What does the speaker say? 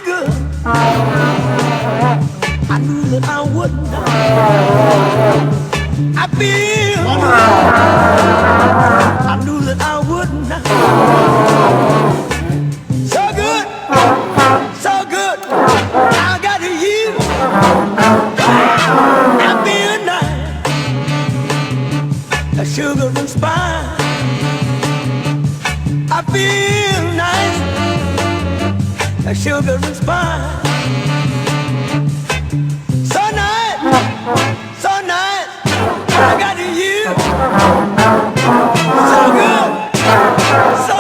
good. I knew that I would not. I feel I knew that I would not. So good, so good. I got you. I feel nice, a sugar and spice. I feel nice, a sugar and spice. So nice, so nice. I got you. So good, so